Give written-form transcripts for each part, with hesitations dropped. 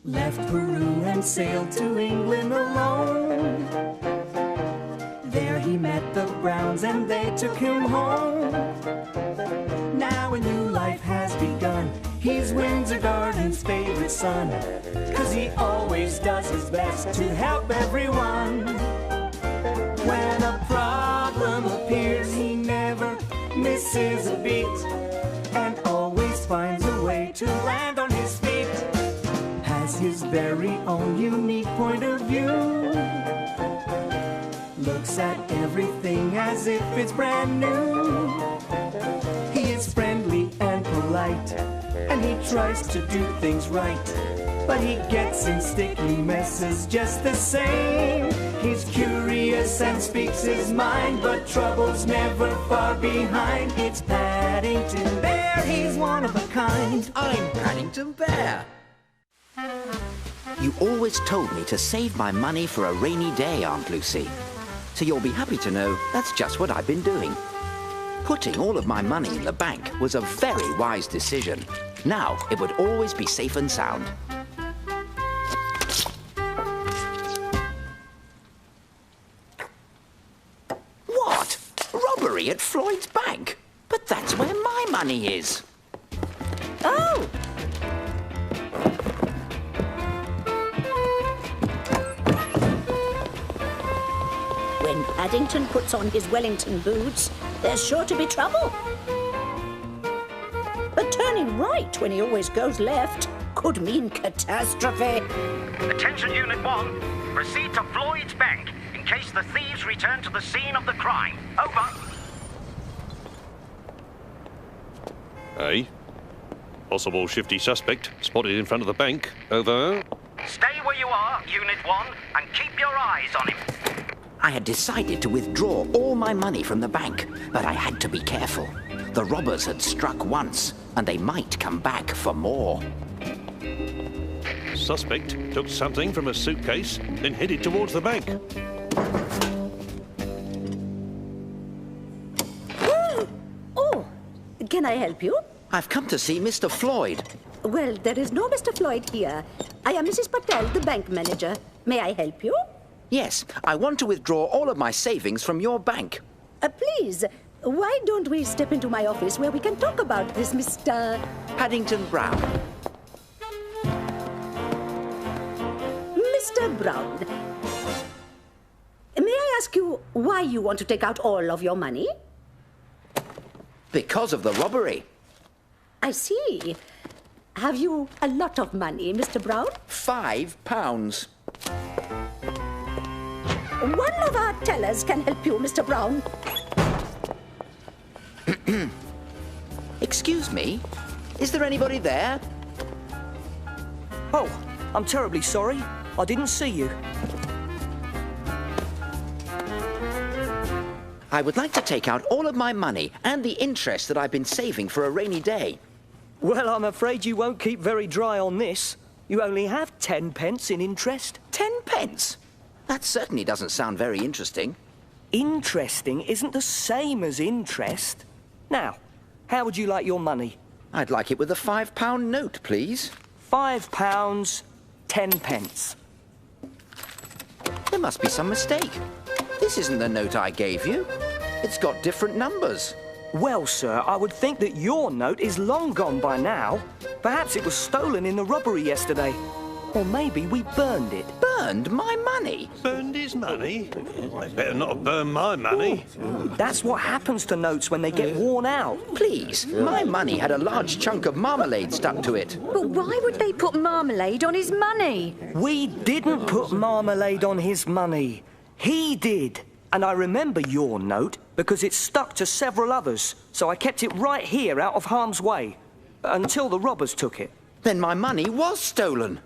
left Peru and sailed to England alone. There he met the Browns and they took him home. Now a new life has begun. He's Windsor Garden's favorite son, 'cause he always does his best to help everyone. When a problem appears, he never misses a beat and always finds a way to land on his feet. Has his very own unique point of view. Looks at everything as if it's brand new. He is friendly and polite, and he tries to do things right, but he gets in sticky messes just the same. He's curious and speaks his mind, but trouble's never far behind. It's Paddington Bear, he's one of a kind. I'm Paddington Bear. You always told me to save my money for a rainy day, Aunt Lucy. So you'll be happy to know that's just what I've been doing. Putting all of my money in the bank was a very wise decision. Now it would always be safe and sound. What? Robbery at Floyd's bank? But that's where my money is. Oh! When Paddington puts on his Wellington boots, there's sure to be trouble. But turning right when he always goes left could mean catastrophe. Attention Unit 1, proceed to Floyd's Bank in case the thieves return to the scene of the crime. Over. Hey? Possible shifty suspect spotted in front of the bank. Over. Stay where you are, Unit 1, and keep your eyes on him. I had decided to withdraw all my money from the bank, but I had to be careful. The robbers had struck once, and they might come back for more. Suspect took something from a suitcase, then headed towards the bank. Oh, can I help you? I've come to see Mr. Floyd. Well, there is no Mr. Floyd here. I am Mrs. Patel, the bank manager. May I help you? Yes, I want to withdraw all of my savings from your bank. Please, why don't we step into my office where we can talk about this, Mr. Paddington Brown. Mr. Brown. May I ask you why you want to take out all of your money? Because of the robbery. I see. Have you a lot of money, Mr. Brown? £5. One of our tellers can help you, Mr. Brown. Excuse me? Is there anybody there? Oh, I'm terribly sorry. I didn't see you. I would like to take out all of my money and the interest that I've been saving for a rainy day. Well, I'm afraid you won't keep very dry on this. You only have 10 pence in interest. 10 pence? That certainly doesn't sound very interesting. Interesting isn't the same as interest. Now, how would you like your money? I'd like it with a £5 note, please. £5, 10 pence. There must be some mistake. This isn't the note I gave you. It's got different numbers. Well, sir, I would think that your note is long gone by now. Perhaps it was stolen in the robbery yesterday. Or maybe we burned it. Burned my money? Burned his money? They better not have burned my money. That's what happens to notes when they get worn out. Please, my money had a large chunk of marmalade stuck to it. But why would they put marmalade on his money? We didn't put marmalade on his money. He did. And I remember your note because it stuck to several others, so I kept it right here out of harm's way until the robbers took it. Then my money was stolen.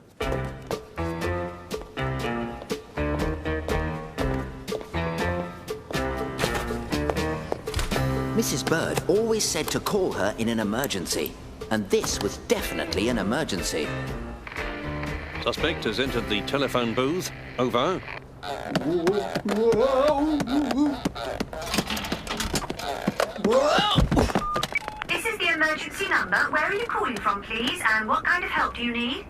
Mrs. Bird always said to call her in an emergency, and this was definitely an emergency. Suspect has entered the telephone booth. Over. This is the emergency number. Where are you calling from, please? And what kind of help do you need?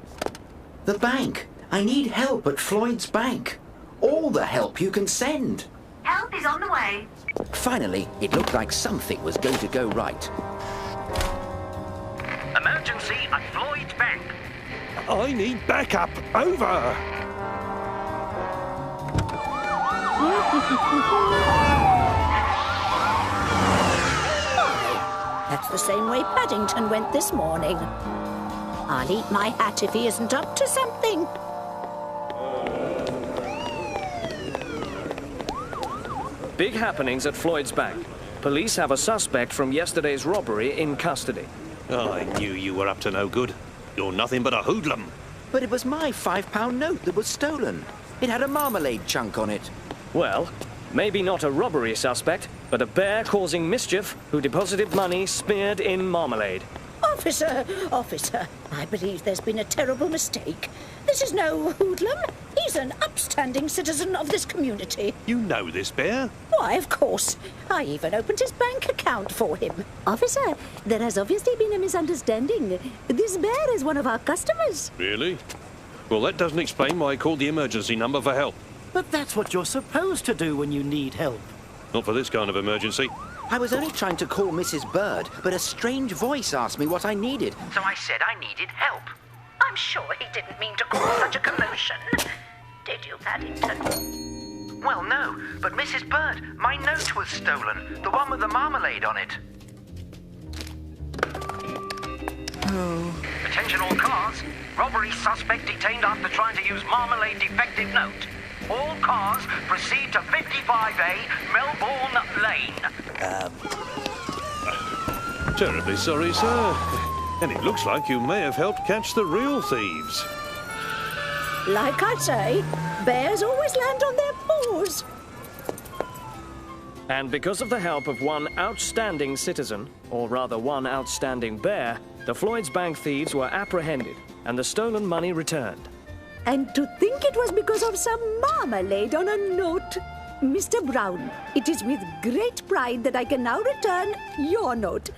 The bank. I need help at Floyd's bank. All the help you can send. Help is on the way. Finally, it looked like something was going to go right. Emergency at Floyd's Bank. I need backup. Over. That's the same way Paddington went this morning. I'll eat my hat if he isn't up to something. Big happenings at Floyd's bank. Police have a suspect from yesterday's robbery in custody. I knew you were up to no good. You're nothing but a hoodlum. But it was my £5 note that was stolen. It had a marmalade chunk on it. Well, maybe not a robbery suspect, but a bear causing mischief who deposited money smeared in marmalade. Officer, I believe there's been a terrible mistake. This is no hoodlum. He's an upstanding citizen of this community. You know this bear? Why, of course. I even opened his bank account for him. Officer, there has obviously been a misunderstanding. This bear is one of our customers. Really? Well, that doesn't explain why I called the emergency number for help. But that's what you're supposed to do when you need help. Not for this kind of emergency. I was only trying to call Mrs. Bird, but a strange voice asked me what I needed. So I said I needed help. I'm sure he didn't mean to cause such a commotion. Did you, Paddington? Well, no, but Mrs. Bird, my note was stolen. The one with the marmalade on it. Oh. Attention all cars. Robbery suspect detained after trying to use marmalade defective note. All cars proceed to 55A Melbourne Lane. Terribly sorry, sir. And it looks like you may have helped catch the real thieves. Like I say, bears always land on their paws. And because of the help of one outstanding citizen, or rather one outstanding bear, the Floyd's bank thieves were apprehended and the stolen money returned. And to think it was because of some marmalade on a note. Mr. Brown, it is with great pride that I can now return your note.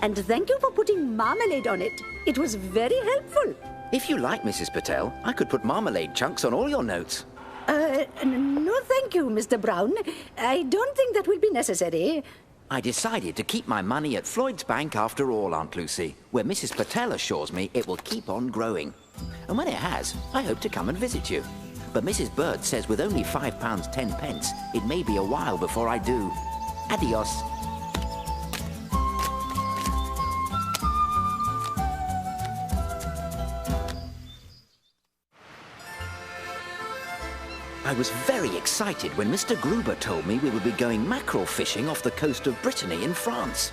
And thank you for putting marmalade on it. It was very helpful. If you like, Mrs. Patel, I could put marmalade chunks on all your notes. No thank you, Mr. Brown. I don't think that will be necessary. I decided to keep my money at Floyd's bank after all, Aunt Lucy, where Mrs. Patel assures me it will keep on growing. And when it has, I hope to come and visit you. But Mrs. Bird says with only £5 10 it may be a while before I do. Adios. I was very excited when Mr. Gruber told me we would be going mackerel fishing off the coast of Brittany in France.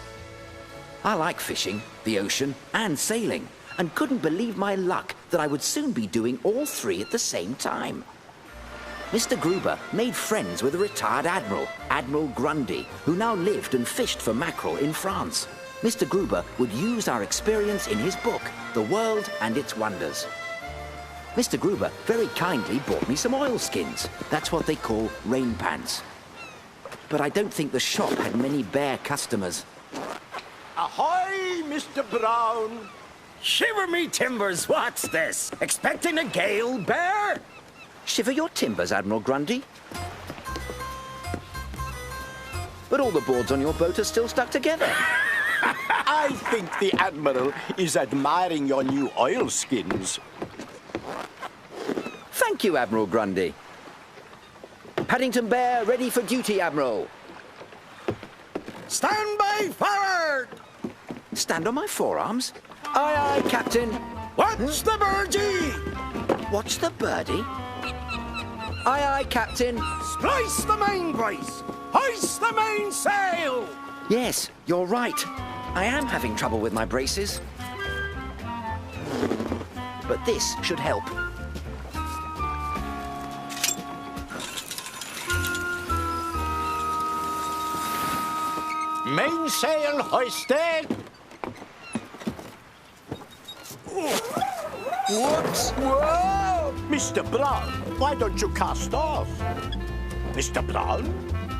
I like fishing, the ocean, and sailing, and couldn't believe my luck that I would soon be doing all three at the same time. Mr. Gruber made friends with a retired admiral, Admiral Grundy, who now lived and fished for mackerel in France. Mr. Gruber would use our experience in his book, The World and Its Wonders. Mr. Gruber very kindly bought me some oilskins. That's what they call rain pants. But I don't think the shop had many bear customers. Ahoy, Mr. Brown! Shiver me timbers, what's this? Expecting a gale, bear? Shiver your timbers, Admiral Grundy. But all the boards on your boat are still stuck together. I think the Admiral is admiring your new oilskins. Thank you, Admiral Grundy. Paddington Bear, ready for duty, Admiral. Stand by forward! Stand on my forearms? Aye, aye, Captain. Watch the birdie! Watch the birdie? Aye, aye, Captain. Splice the main brace! Hoist the mainsail! Yes, you're right. I am having trouble with my braces. But this should help. Mainsail hoisted! Whoops! Whoa! Mr. Brown, why don't you cast off? Mr. Brown?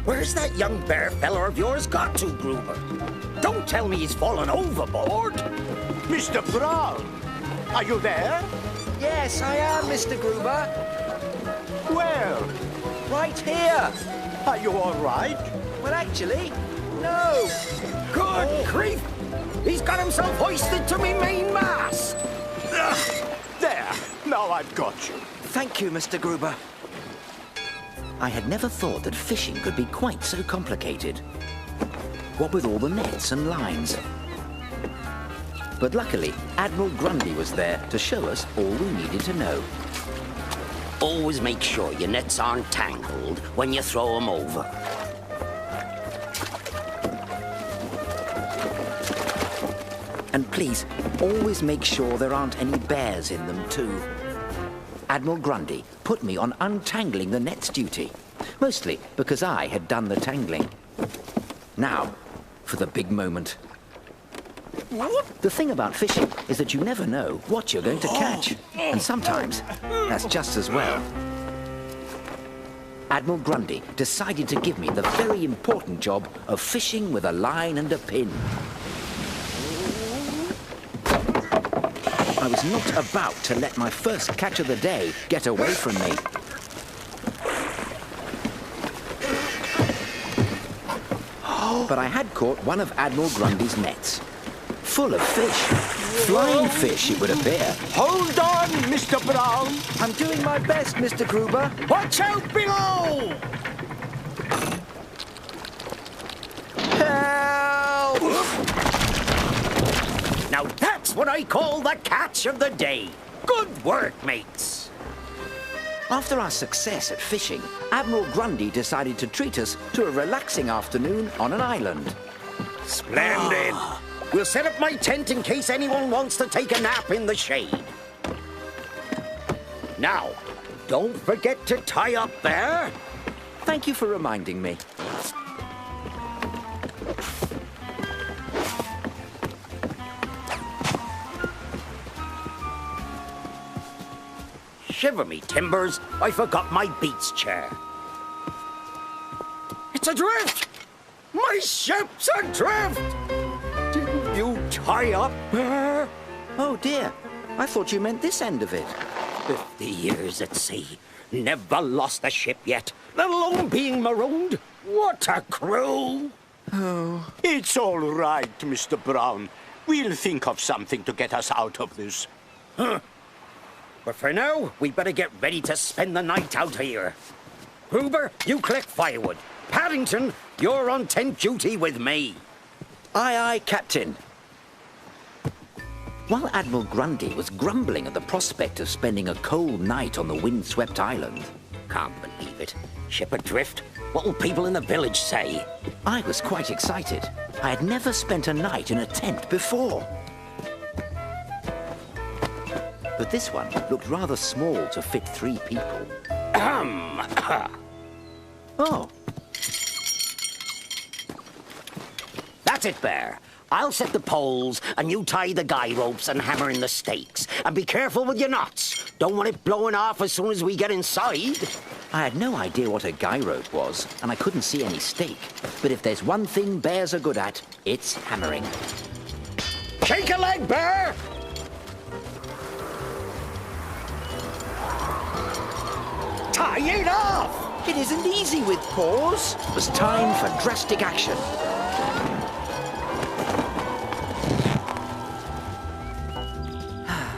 Where's that young bear feller of yours got to, Gruber? Don't tell me he's fallen overboard. Mr. Brown, are you there? Yes, I am, Mr. Gruber. Where? Right here. Are you all right? Well, actually, no. Good grief! He's got himself hoisted to me main mast! There. Now I've got you. Thank you, Mr. Gruber. I had never thought that fishing could be quite so complicated. What with all the nets and lines. But luckily, Admiral Grundy was there to show us all we needed to know. Always make sure your nets aren't tangled when you throw them over. And please, always make sure there aren't any bears in them too. Admiral Grundy put me on untangling the nets duty, mostly because I had done the tangling. Now, for the big moment. The thing about fishing is that you never know what you're going to catch, and sometimes that's just as well. Admiral Grundy decided to give me the very important job of fishing with a line and a pin. I was not about to let my first catch of the day get away from me. But I had caught one of Admiral Grundy's nets. Full of fish. Flying fish, it would appear. Hold on, Mr. Brown. I'm doing my best, Mr. Gruber. Watch out below! Help! Now that's what I call the catch of the day. Good work, mates. After our success at fishing, Admiral Grundy decided to treat us to a relaxing afternoon on an island. Splendid. We'll set up my tent in case anyone wants to take a nap in the shade. Now, don't forget to tie up there. Thank you for reminding me. Shiver me timbers, I forgot my beats chair. It's adrift! My ship's adrift! Didn't you tie up there? Oh dear, I thought you meant this end of it. 50 years at sea. Never lost a ship yet, let alone being marooned. What a crew! Oh. It's all right, Mr. Brown. We'll think of something to get us out of this. Huh. But for now, we better get ready to spend the night out here. Gruber, you collect firewood. Paddington, you're on tent duty with me. Aye, aye, Captain. While Admiral Grundy was grumbling at the prospect of spending a cold night on the windswept island. Can't believe it. Ship adrift? What will people in the village say? I was quite excited. I had never spent a night in a tent before. But this one looked rather small to fit 3 people. Oh. That's it, Bear. I'll set the poles, and you tie the guy ropes and hammer in the stakes. And be careful with your knots. Don't want it blowing off as soon as we get inside. I had no idea what a guy rope was, and I couldn't see any stake. But if there's one thing bears are good at, it's hammering. Shake a leg, Bear! Tie it off! It isn't easy with paws. It was time for drastic action.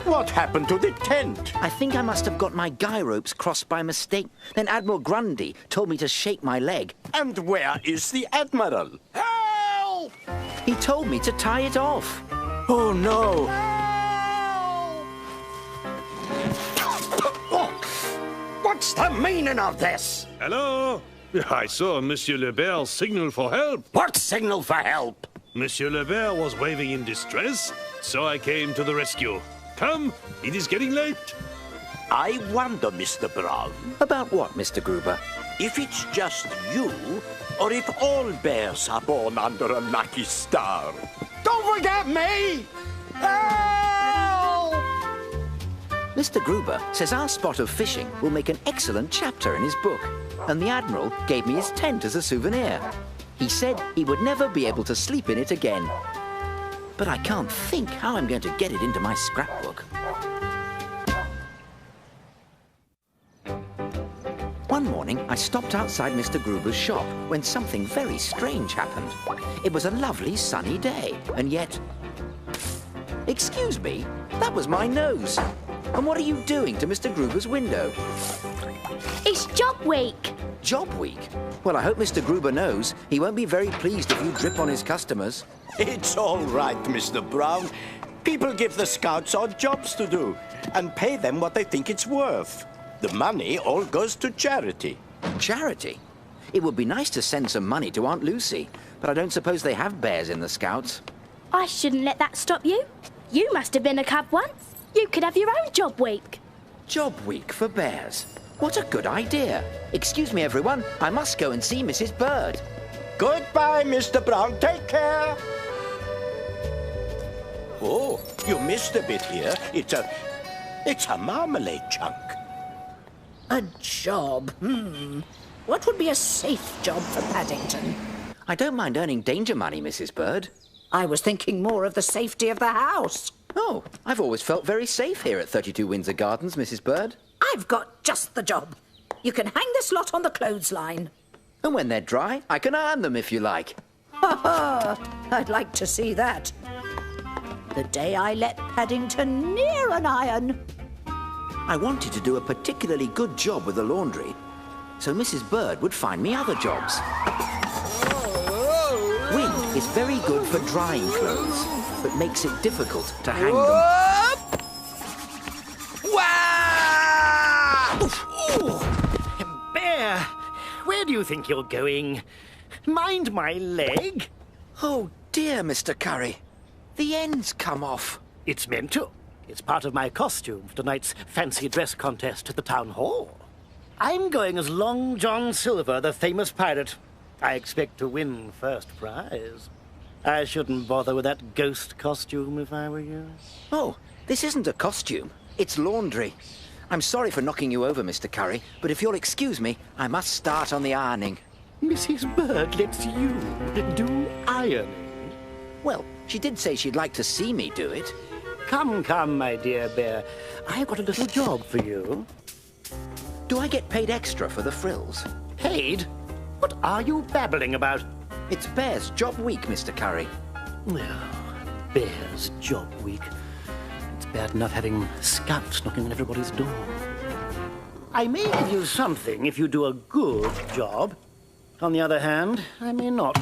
What happened to the tent? I think I must have got my guy ropes crossed by mistake. Then Admiral Grundy told me to shake my leg. And where is the Admiral? Help! He told me to tie it off. Oh, no. What's the meaning of this? Hello? I saw Monsieur Lebert signal for help. What signal for help? Monsieur Lebert was waving in distress, so I came to the rescue. Come, it is getting late. I wonder, Mr. Brown. About what, Mr. Gruber? If it's just you, or if all bears are born under a lucky star. Don't forget me! Help! Mr. Gruber says our spot of fishing will make an excellent chapter in his book, and the Admiral gave me his tent as a souvenir. He said he would never be able to sleep in it again. But I can't think how I'm going to get it into my scrapbook. One morning, I stopped outside Mr. Gruber's shop when something very strange happened. It was a lovely sunny day, and yet... Excuse me, that was my nose. And what are you doing to Mr. Gruber's window? It's job week. Job week? Well, I hope Mr. Gruber knows he won't be very pleased if you drip on his customers. It's all right, Mr. Brown. People give the Scouts odd jobs to do and pay them what they think it's worth. The money all goes to charity. Charity? It would be nice to send some money to Aunt Lucy, but I don't suppose they have bears in the Scouts. I shouldn't let that stop you. You must have been a cub once. You could have your own job week. Job week for bears? What a good idea. Excuse me, everyone. I must go and see Mrs. Bird. Goodbye, Mr. Brown. Take care. Oh, you missed a bit here. It's a marmalade chunk. A job? What would be a safe job for Paddington? I don't mind earning danger money, Mrs. Bird. I was thinking more of the safety of the house. Oh, I've always felt very safe here at 32 Windsor Gardens, Mrs. Bird. I've got just the job. You can hang this lot on the clothesline. And when they're dry, I can iron them if you like. Ha ha! I'd like to see that. The day I let Paddington near an iron. I wanted to do a particularly good job with the laundry, so Mrs. Bird would find me other jobs. Wind is very good for drying clothes, but makes it difficult to hang them. Bear, where do you think you're going? Mind my leg? Oh dear, Mr. Curry. The end's come off. It's meant to. It's part of my costume for tonight's fancy dress contest at the town hall. I'm going as Long John Silver, the famous pirate. I expect to win first prize. I shouldn't bother with that ghost costume if I were you. Oh, this isn't a costume. It's laundry. I'm sorry for knocking you over, Mr. Curry, but if you'll excuse me, I must start on the ironing. Mrs. Bird lets you do ironing? Well, she did say she'd like to see me do it. Come, come, my dear Bear. I've got a little job for you. Do I get paid extra for the frills? Paid? What are you babbling about? It's Bear's job week, Mr. Curry. Oh, Bear's job week. It's bad enough having Scouts knocking on everybody's door. I may give you something if you do a good job. On the other hand, I may not.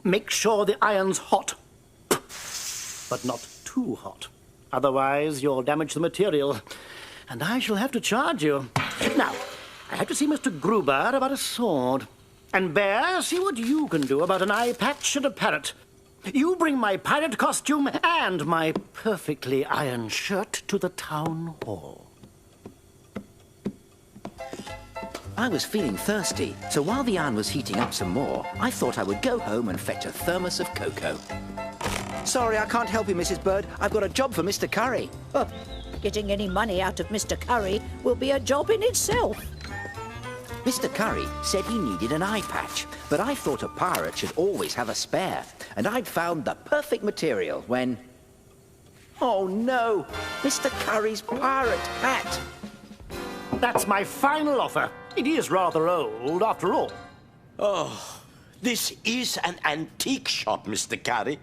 Make sure the iron's hot. But not too hot. Otherwise, you'll damage the material. And I shall have to charge you. Now, I have to see Mr. Gruber about a sword. And Bear, see what you can do about an eye patch and a parrot. You bring my pirate costume and my perfectly ironed shirt to the town hall. I was feeling thirsty, so while the iron was heating up some more, I thought I would go home and fetch a thermos of cocoa. Sorry, I can't help you, Mrs. Bird. I've got a job for Mr. Curry. Oh, getting any money out of Mr. Curry will be a job in itself. Mr. Curry said he needed an eye patch, but I thought a pirate should always have a spare, and I'd found the perfect material when... Oh no! Mr. Curry's pirate hat! That's my final offer. It is rather old, after all. Oh, this is an antique shop, Mr. Curry.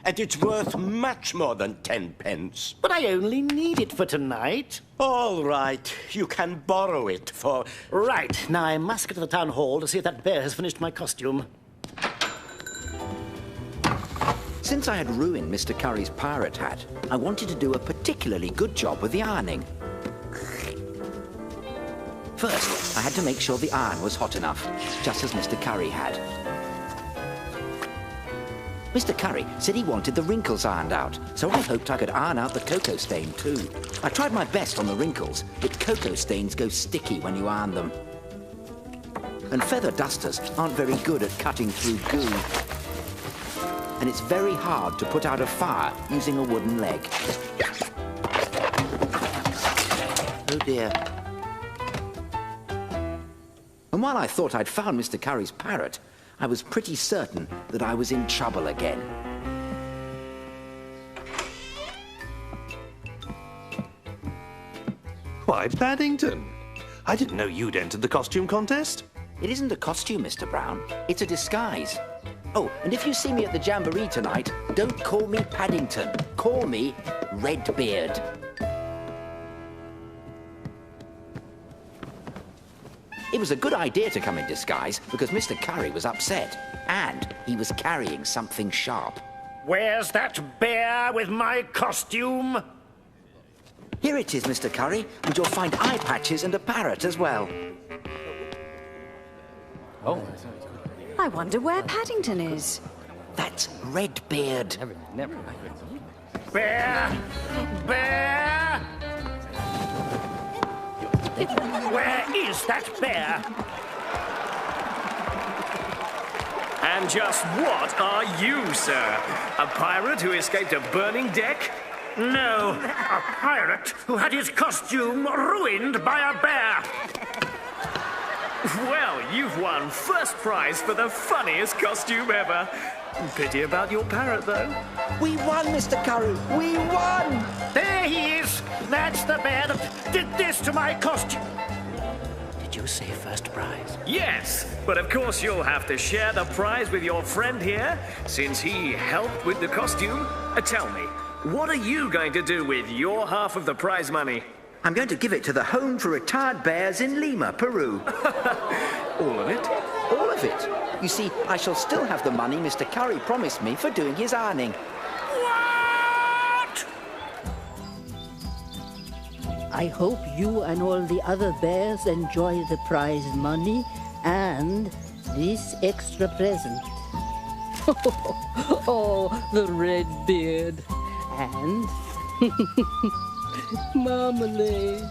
And it's worth much more than 10 pence. But I only need it for tonight. All right, you can borrow it for... Right, now I must get to the town hall to see if that bear has finished my costume. Since I had ruined Mr. Curry's pirate hat, I wanted to do a particularly good job with the ironing. First, I had to make sure the iron was hot enough, just as Mr. Curry had. Mr. Curry said he wanted the wrinkles ironed out, so I hoped I could iron out the cocoa stain too. I tried my best on the wrinkles, but cocoa stains go sticky when you iron them. And feather dusters aren't very good at cutting through goo. And it's very hard to put out a fire using a wooden leg. Oh dear. And while I thought I'd found Mr. Curry's parrot, I was pretty certain that I was in trouble again. Why, Paddington, I didn't know you'd entered the costume contest. It isn't a costume, Mr. Brown. It's a disguise. Oh, and if you see me at the Jamboree tonight, don't call me Paddington. Call me Redbeard. It was a good idea to come in disguise because Mr. Curry was upset and he was carrying something sharp. Where's that bear with my costume? Here it is, Mr. Curry, and you'll find eye patches and a parrot as well. Oh. I wonder where Paddington is. That's Redbeard. Bear! Bear! Where is that bear? And just what are you, sir? A pirate who escaped a burning deck? No, a pirate who had his costume ruined by a bear. Well, you've won first prize for the funniest costume ever. Pity about your parrot, though. We won, Mr. Curry! We won! There he is! That's the bear that did this to my costume. Did you say first prize? Yes, but of course you'll have to share the prize with your friend here, since he helped with the costume. Tell me, what are you going to do with your half of the prize money? I'm going to give it to the Home for Retired Bears in Lima, Peru. All of it? All of it. You see, I shall still have the money Mr. Curry promised me for doing his ironing. What? I hope you and all the other bears enjoy the prize money and this extra present. Oh, the red beard and marmalade.